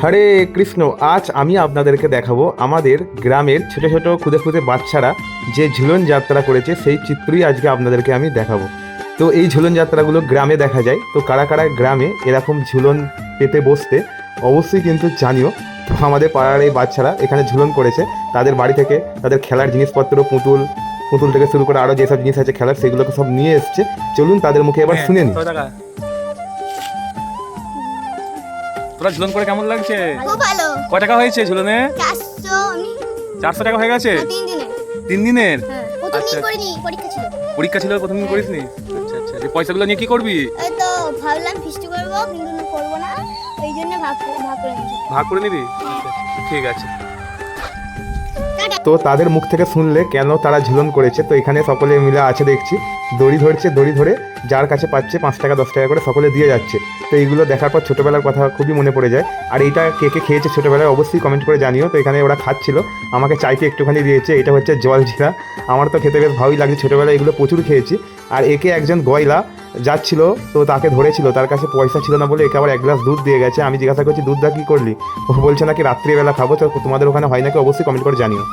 হরে কৃষ্ণ। আজ আমি আপনাদেরকে দেখাবো আমাদের গ্রামের ছোট ছোট খুদে খুদে বাচ্চারা যে ঝুলন যাত্রা করেছে সেই চিত্রই আজকে আপনাদেরকে আমি দেখাবো। তো এই ঝুলন যাত্রাগুলো গ্রামে দেখা যায়। তো কারা কারা গ্রামে এরকম ঝুলন পেতে বসতে অবশ্যই কিন্তু জানিও। তো আমাদের পাড়ার এই বাচ্চারা এখানে ঝুলন করেছে, তাদের বাড়ি থেকে তাদের খেলার জিনিসপত্র পুতুল পুতুল থেকে শুরু করে আরও যেসব জিনিস আছে খেলার সেগুলোকে সব নিয়ে এসছে। চলুন তাদের মুখে এবার শুনে নিই। তোরা ঝুলন করে কেমন লাগছে? খুব ভালো। কয় টাকা হয়েছে ঝুলনে? 400 টাকা হয়ে গেছে 3 দিনে। 3 দিনের? হ্যাঁ, প্রথম আচ্ছা। দিন করিনি, পরীক্ষা ছিল। পরীক্ষা ছিল, প্রথম দিন করিসনি? আচ্ছা আচ্ছা, এই পয়সাগুলো নিয়ে কি করবি? এই তো ভাবলাম ফিস্ট করব, কিন্তু করব না, এই জন্য ভাগ করে নিয়েছি। ভাগ করে নিবি? আচ্ছা আচ্ছা, ঠিক আছে। তো তাদের মুখ থেকে শুনলে কেন তারা ঝুলন করেছে। তো এখানে সকলে মিলে আছে দেখছি, দড়ি ধরছে, দড়ি ধরে যার কাছে পাচ্ছে 5 টাকা 10 টাকা করে সকলে দিয়ে যাচ্ছে। তো এইগুলো দেখার পর ছোটোবেলার কথা খুবই মনে পড়ে যায়। আর এইটা কে কে খেয়েছে ছোটোবেলায় অবশ্যই কমেন্ট করে জানিও। তো এখানে ওরা খাচ্ছিল, আমাকে চাইতে একটুখানি দিয়েছে। এটা হচ্ছে জল জিরা, আমার তো খেতে বেশ ভালোই লাগছে, ছোটোবেলায় এগুলো প্রচুর খেয়েছি। আর একে একজন গয়লা যাচ্ছিল, তো তাকে ধরেছিল, তার কাছে পয়সা ছিল না বলে একে আবার 1 গ্লাস দুধ দিয়ে গেছে। আমি জিজ্ঞাসা করছি দুধটা কী করলি, ও বলছে নাকি রাত্রিবেলা খাবো। তো তোমাদের ওখানে হয় নাকি অবশ্যই কমেন্ট করে জানিও।